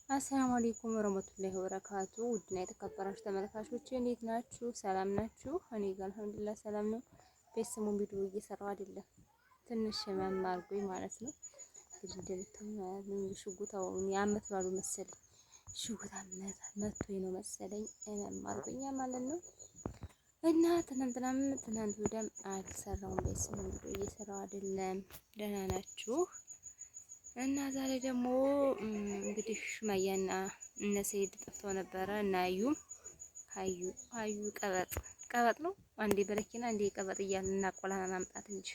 አሰላሙ አለይኩም ወራህመቱላሂ ወበረካቱ። ውድና የተከበራችሁ ተመልካቾች እንዴት ናችሁ? ሰላም ናችሁ? እኔ ጋር አልሐምዱሊላህ ሰላም ነው። ቤተሰቡን ቪዲዮ እየሰራሁ አይደለም፣ ትንሽ ህመም አድርጎኝ ማለት ነው። ሽጉጣው ያመት ባሉ መሰለኝ ሽጉጣ መቶኝ ነው መሰለኝ ህመም አድርጎኛ ማለት ነው። እና ትናንት ወዲያም አልሰራሁም፣ ቤተሰቡን ቪዲዮ እየሰራሁ አይደለም። ደህና ናችሁ? እና ዛሬ ደግሞ እንግዲህ ሱመያና እነ ሰይድ ጠፍተው ነበረ እና አዩ ቀበጥ ነው አንዴ በረኪና አንዴ ቀበጥ እያልን እናቆላና ማምጣት እንጂ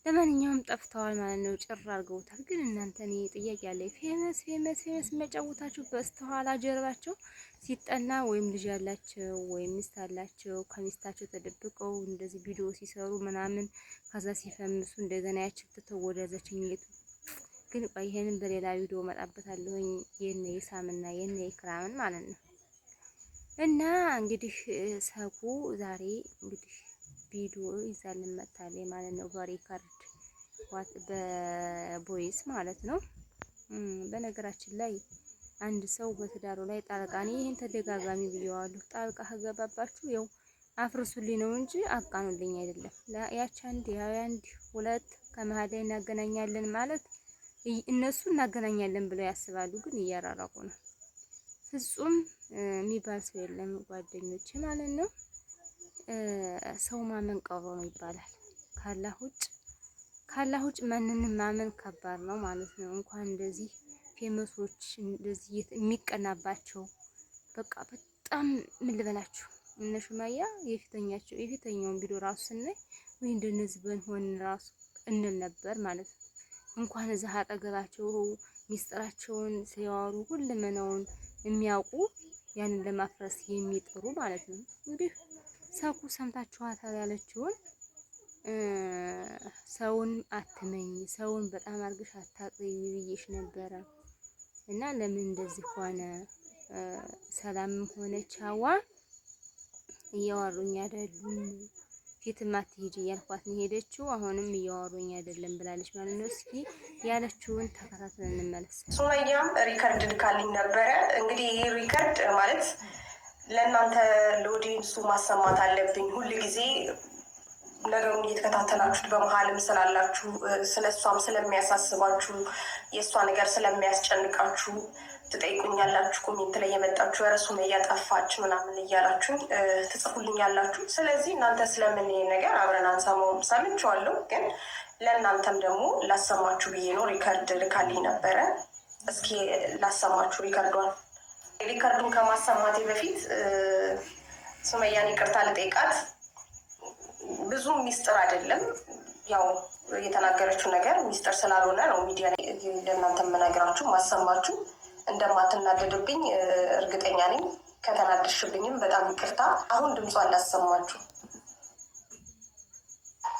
ለማንኛውም ጠፍተዋል ማለት ነው። ጭር አድርገውታል። ግን እናንተ እኔ ጥያቄ ያለኝ ፌመስ የሚያጫውታችሁ በስተኋላ ጀርባቸው ሲጠና ወይም ልጅ ያላቸው ወይም ሚስት አላቸው ከሚስታቸው ተደብቀው እንደዚህ ቪዲዮ ሲሰሩ ምናምን ከዛ ሲፈምሱ እንደገና ያችን ትተው ወደዛችኝ ግን ይሄንን በሌላ ቪዲዮ መጣበታለሁኝ የነ ኢሳምና የነ ኢክራምን ማለት ነው። እና እንግዲህ ሰኩ ዛሬ እንግዲህ ቪዲዮ ይዛልን መጣለች ማለት ነው። በሪካርድ በቮይስ ማለት ነው። በነገራችን ላይ አንድ ሰው በትዳሩ ላይ ጣልቃ እኔ ይሄን ተደጋጋሚ ብየዋለሁ። ጣልቃ ከገባባችሁ ያው አፍርሱልኝ ነው እንጂ አቃኑልኝ አይደለም። ያቺ አንድ ሁለት ከመሀል ላይ እናገናኛለን ማለት እነሱ እናገናኛለን ብለው ያስባሉ፣ ግን እያራራቁ ነው። ፍጹም የሚባል ሰው የለም ጓደኞች ማለት ነው። ሰው ማመን ቀሮ ነው ይባላል። ካላህ ውጭ ማንንም ማመን ከባድ ነው ማለት ነው። እንኳን እንደዚህ ፌመሶች እንደዚህ የሚቀናባቸው በቃ በጣም ምን ልበላችሁ እነ ሱመያ የፊተኛውን ቪዲዮ ራሱ ስናይ ወይ እንደነዚህ በንሆን ራሱ እንል ነበር ማለት ነው። እንኳን እዛ አጠገባቸው ሚስጥራቸውን ሲያወሩ ሁሉም የሚያውቁ ያንን ለማፍረስ የሚጥሩ ማለት ነው። እንግዲህ ሰኩ ሰምታችኋታል ያለችውን ሰውን አትመኝ፣ ሰውን በጣም አርግሽ አታጥሪ ብዬሽ ነበረ እና ለምን እንደዚህ ሆነ? ሰላምም ሆነች ሀዋ እያወሩኝ አይደሉም። ፊትም አትሄጂ እያልኳት ነው ሄደችው። አሁንም እያወሩኝ አይደለም ብላለች ማለት ነው። እስኪ ያለችውን ተከታትለን እንመለስ። ሱመያም ሪከርድ ልካልኝ ነበረ። እንግዲህ ይህ ሪከርድ ማለት ለእናንተ ለኦዲየንሱ ማሰማት አለብኝ። ሁል ጊዜ ነገሩን እየተከታተላችሁት በመሀልም ስላላችሁ ስለሷም ስለሚያሳስባችሁ የእሷ ነገር ስለሚያስጨንቃችሁ ትጠይቁኛላችሁ። ኮሜንት ላይ የመጣችሁ ኧረ ሱመያ ጠፋች ምናምን እያላችሁ ትጽፉልኛላችሁ። ስለዚህ እናንተ ስለምን ነገር አብረን አንሰማውም? ሰምቼዋለሁ፣ ግን ለእናንተም ደግሞ ላሰማችሁ ብዬ ነው። ሪከርድ ልካልኝ ነበረ። እስኪ ላሰማችሁ ሪከርዱን ከማሰማቴ በፊት ሱመያን ይቅርታ ልጠይቃት። ብዙ ሚስጥር አይደለም፣ ያው የተናገረችው ነገር ሚስጥር ስላልሆነ ነው ሚዲያ ላይ ለእናንተ የምነግራችሁ ማሰማችሁ። እንደማትናደድብኝ እርግጠኛ ነኝ። ከተናደድሽብኝም በጣም ይቅርታ። አሁን ድምጿን ላሰማችሁ።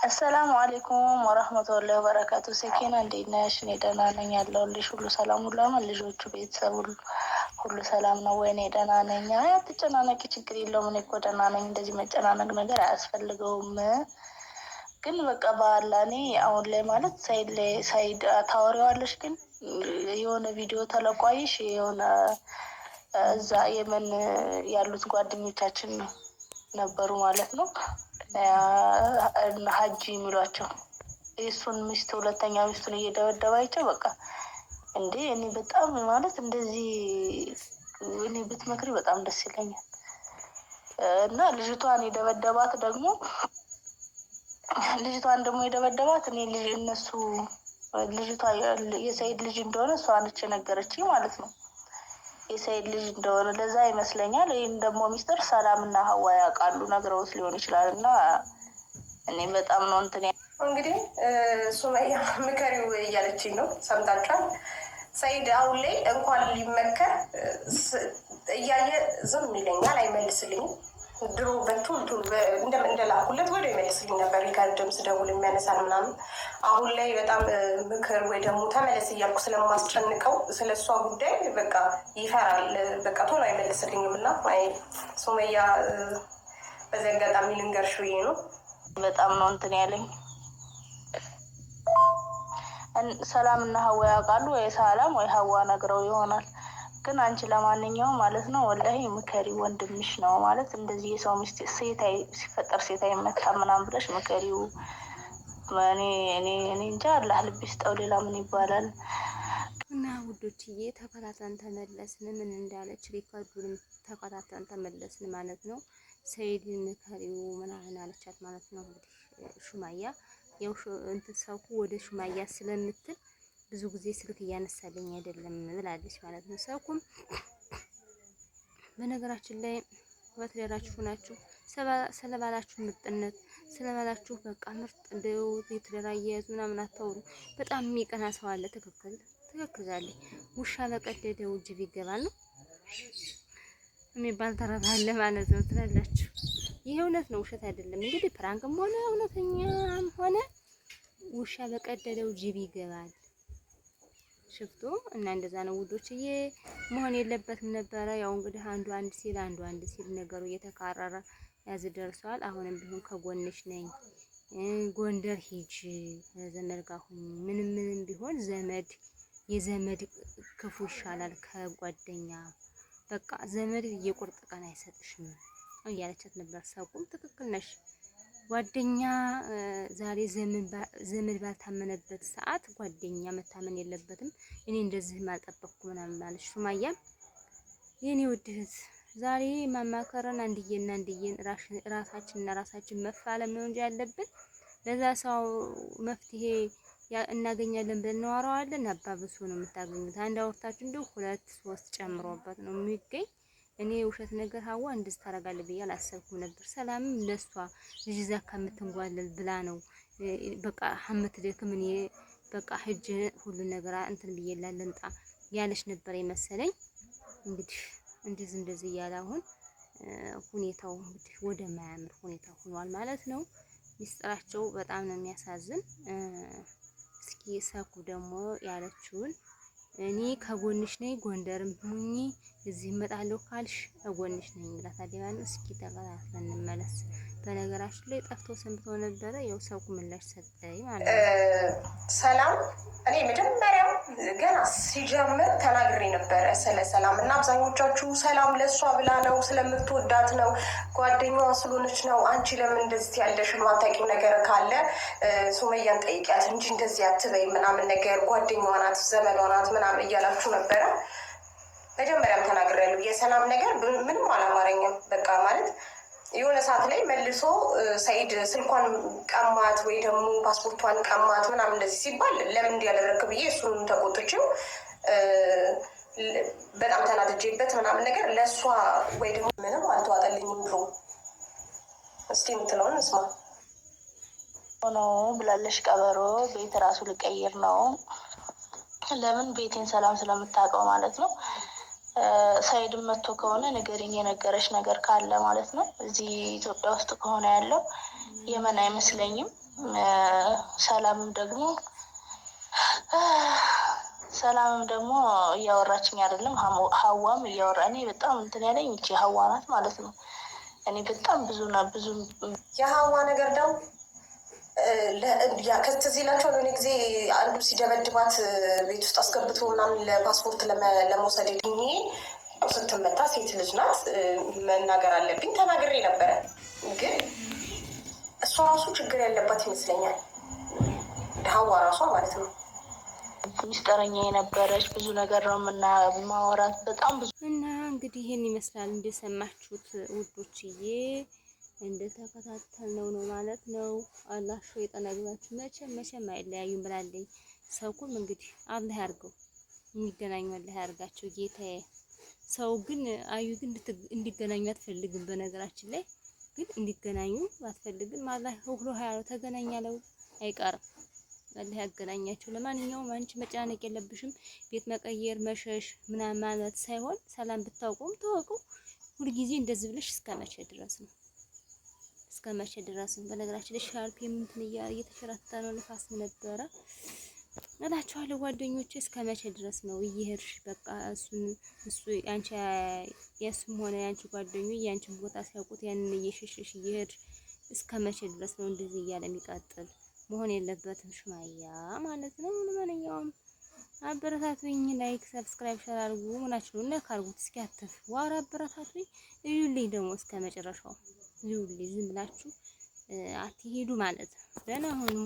አሰላሙ አለይኩም ወራህመቱላሂ ወበረካቱ። ሰኪና እንዴት ነሽ? እኔ ደህና ነኝ ያለሁልሽ። ሁሉ ሰላም ሁሉ አማን፣ ልጆቹ ቤተሰብ ሁሉ ሰላም ነው ወይ? እኔ ደህና ነኝ። አትጨናነቂ፣ ችግር የለውም። እኔ እኮ ደህና ነኝ። እንደዚህ መጨናነቅ ነገር አያስፈልገውም። ግን በቃ በኋላ እኔ አሁን ላይ ማለት ሳይድ ታወሪዋለሽ፣ ግን የሆነ ቪዲዮ ተለቋይሽ የሆነ እዛ የመን ያሉት ጓደኞቻችን ነበሩ ማለት ነው፣ ሀጂ የሚሏቸው የእሱን ሚስት ሁለተኛ ሚስቱን እየደበደባቸው በቃ እንዴ እኔ በጣም ማለት እንደዚህ እኔ ብትመክሪ በጣም ደስ ይለኛል። እና ልጅቷን ደግሞ የደበደባት እኔ እነሱ ልጅቷ የሰይድ ልጅ እንደሆነ እሷ ነች የነገረችኝ ማለት ነው። የሰይድ ልጅ እንደሆነ ለዛ ይመስለኛል። ይህን ደግሞ ሚስጥር ሰላምና ሀዋ ያውቃሉ፣ ነግረውት ሊሆን ይችላል። እና እኔ በጣም ነው እንትን እንግዲህ ሱመያ ምከሪው እያለችኝ ነው። ሰምታችኋል። ሰይድ አሁን ላይ እንኳን ሊመከር እያየ ዝም ይለኛል፣ አይመልስልኝም። ድሮ በቱልቱ እንደላኩለት ወደ ይመልስልኝ ነበር። ሪካርድም ስደውል የሚያነሳል ምናምን። አሁን ላይ በጣም ምክር ወይ ደግሞ ተመለስ እያልኩ ስለማስጨንቀው ስለ እሷ ጉዳይ በቃ ይፈራል። በቃ ቶሎ አይመልስልኝም። እና ሱመያ በዚህ አጋጣሚ ልንገርሽ ብዬ ነው። በጣም ነው እንትን ያለኝ። ሰላም እና ሀዋ ያውቃሉ ወይ ሰላም ወይ ሀዋ ነግረው ይሆናል። ግን አንቺ ለማንኛውም ማለት ነው ወላሂ ምከሪ፣ ወንድምሽ ነው ማለት እንደዚህ የሰው ሚስት ሲፈጠር ሴት አይመታም ምናምን ብለሽ ምከሪው። እኔ እንጃ አላህ ልብ ይስጠው፣ ሌላ ምን ይባላል? እና ውዶችዬ ተከታተን ተመለስን። ምን እንዳለች ሪካርዱንም ተከታተን ተመለስን ማለት ነው። ሰይድን ምከሪው ምናምን አለቻት ማለት ነው። እንግዲህ ሹማያ ያው እንትን ሰው ወደ ሹማያ ስለምትል ብዙ ጊዜ ስልክ እያነሳልኝ አይደለም ብላለች ማለት ነው። ሰውኩም በነገራችን ላይ ወትደራችሁ ናችሁ ስለባላችሁ ምርጥነት ስለባላችሁ በቃ ምርጥ እንደው የተደራየዝ ምናምን አታውሩ። በጣም የሚቀና ሰው አለ። ትክክል ዛለች። ውሻ በቀደደው ጅብ ይገባል ነው የሚባል ተረት አለ ማለት ነው ትላላችሁ። ይሄ እውነት ነው፣ ውሸት አይደለም። እንግዲህ ፕራንክም ሆነ እውነተኛም ሆነ ውሻ በቀደደው ጅብ ይገባል። ሽፍቶ እና እንደዛ ነው ውዶችዬ፣ መሆን የለበትም ነበረ። ያው እንግዲህ አንዱ አንድ ሲል ነገሩ እየተካረረ ያዝ ደርሷል። አሁንም ቢሆን ከጎንሽ ነኝ፣ ጎንደር ሂጅ፣ ዘመድ ጋር ሁኚ። ምንም ቢሆን የዘመድ ክፉ ይሻላል ከጓደኛ። በቃ ዘመድ የቁርጥ ቀን አይሰጥሽም እያለቻት ነበር። ሰውም ትክክል ነሽ ጓደኛ ዛሬ ዘመድ ባልታመነበት ሰዓት ጓደኛ መታመን የለበትም። እኔ እንደዚህ ማልጠበቅኩ ምናምን ማለት ሹማያ የኔ ውድ እህት ዛሬ ማማከረን አንድዬና ራሳችን መፋለም ነው እንጂ ያለብን ለዛ ሰው መፍትሄ እናገኛለን ብለን እናወራዋለን። አባብሶ ነው የምታገኙት። አንድ አውርታችሁ እንደው 2-3 ጨምሮበት ነው የሚገኝ። እኔ ውሸት ነገር ሀዋ እንደዚህ ታደርጋለህ ብዬ አላሰብኩም ነበር። ሰላምም ለሷ ልጅ እዛ ከምትንጓለል ብላ ነው በቃ ሀመት ደክም እኔ በቃ ሂጅ ሁሉ ነገር እንትን ብዬ ላለንጣ ያለች ነበር የመሰለኝ። እንግዲህ እንደዚህ እያለ አሁን ሁኔታው እንግዲህ ወደ ማያምር ሁኔታ ሆኗል ማለት ነው። ሚስጥራቸው በጣም ነው የሚያሳዝን። እስኪ ሰኩ ደግሞ ያለችውን እኔ ከጎንሽ ነኝ፣ ጎንደርም ሁኚ እዚህ እመጣለሁ ካልሽ ከጎንሽ ነኝ ብላታለች። እስኪ ተከታትለን እንመለስ። በነገራችን ላይ ጠፍቶ ሰንብቶ ነበረ። ያው ሰው ምላሽ ሰጠኝ ማለት ነው። ሰላም እኔ መጀመሪያም ገና ሲጀምር ተናግሬ ነበረ ስለ ሰላም እና አብዛኞቻችሁ ሰላም ለእሷ ብላ ነው ስለምትወዳት ነው ጓደኛዋ ስለሆነች ነው። አንቺ ለምን እንደዚህ ያለሽ የማታውቂው ነገር ካለ ሱመያን ጠይቂያት እንጂ እንደዚህ አትበይ ምናምን ነገር ጓደኛዋ ናት ዘመዷ ናት ምናምን እያላችሁ ነበረ። መጀመሪያም ተናግሬያለሁ። የሰላም ነገር ምንም አላማረኝም። በቃ ማለት የሆነ ሰዓት ላይ መልሶ ሰኢድ ስልኳን ቀማት ወይ ደግሞ ፓስፖርቷን ቀማት ምናምን እንደዚህ ሲባል ለምን እንዲያደረግ ብዬ እሱን ተቆጥቼው በጣም ተናድጄበት ምናምን ነገር ለእሷ ወይ ደግሞ ምንም አልተዋጠልኝም ብሎ እስኪ የምትለውን እስማ ነው ብላለሽ። ቀበሮ ቤት ራሱ ልቀይር ነው። ለምን ቤቴን ሰላም ስለምታውቀው ማለት ነው። ሳይድም መጥቶ ከሆነ ንገሪኝ፣ የነገረች ነገር ካለ ማለት ነው። እዚህ ኢትዮጵያ ውስጥ ከሆነ ያለው የመን አይመስለኝም። ሰላምም ደግሞ እያወራችኝ አይደለም። ሀዋም እያወራ እኔ በጣም እንትን ያለኝ ይቺ ሀዋ ናት ማለት ነው። እኔ በጣም ብዙ የሀዋ ነገር ደግሞ ከዚህ ይላቸዋል። የሆነ ጊዜ አንዱ ሲደበድባት ቤት ውስጥ አስገብቶ ምናምን ለፓስፖርት ለመውሰድ ስትመታ ሴት ልጅ ናት መናገር አለብኝ ተናግሬ ነበረ። ግን እሷ ራሱ ችግር ያለባት ይመስለኛል። ሀዋ ራሷ ማለት ነው ሚስጥረኛ የነበረች ብዙ ነገር ነው ማወራት በጣም ብዙ እና እንግዲህ ይሄን ይመስላል እንደሰማችሁት ውዶችዬ። እንደተከታተልነው ነው ማለት ነው። አላህ ሸይጣን አግባችሁ መቼም አይለያዩም ብላለኝ። ሰውኩም እንግዲህ አላህ ያርገው የሚገናኙ አላህ ያርጋቸው ጌታዬ። ሰው ግን አዩ ግን እንዲገናኙ አትፈልግም። በነገራችን ላይ ግን እንዲገናኙ አትፈልግም። አላህ ሁሉ ያለው ተገናኛለው አይቀርም። አላህ ያገናኛቸው። ለማንኛውም አንቺ መጨናነቅ የለብሽም። ቤት መቀየር መሸሽ ምናምን ማለት ሳይሆን ሰላም ብታውቁም ተወቁ። ሁልጊዜ እንደዚህ ብለሽ እስከመቼ ድረስ ነው? እስከመቼ ድረስ ነው? በነገራችን ላይ ሻርፕ የምንትን እየተሸራታ ነው። ንፋስ ነበረ እላችኋለሁ ጓደኞቼ። እስከመቼ ድረስ ነው እየሄድሽ በቃ እሱ አንቺ የሱም ሆነ ያንቺ ጓደኞች ያንቺን ቦታ ሲያውቁት ያንን እየሸሸሽ እየሄድሽ እስከመቼ ድረስ ነው እንደዚህ እያለ የሚቀጥል? መሆን የለበትም ሹማያ ማለት ነው። ለማንኛውም አበረታቱኝ። ላይክ ሰብስክራይብ ሸር አድርጉ። ምናችሁ ነው ነካ አድርጉት እስኪ አትፍ ዋራ አበረታቱኝ። እዩልኝ ደግሞ እስከ መጨረሻው እዩልኝ። ዝም ብላችሁ አትሄዱ ማለት ነው። ደህና ሁኑ።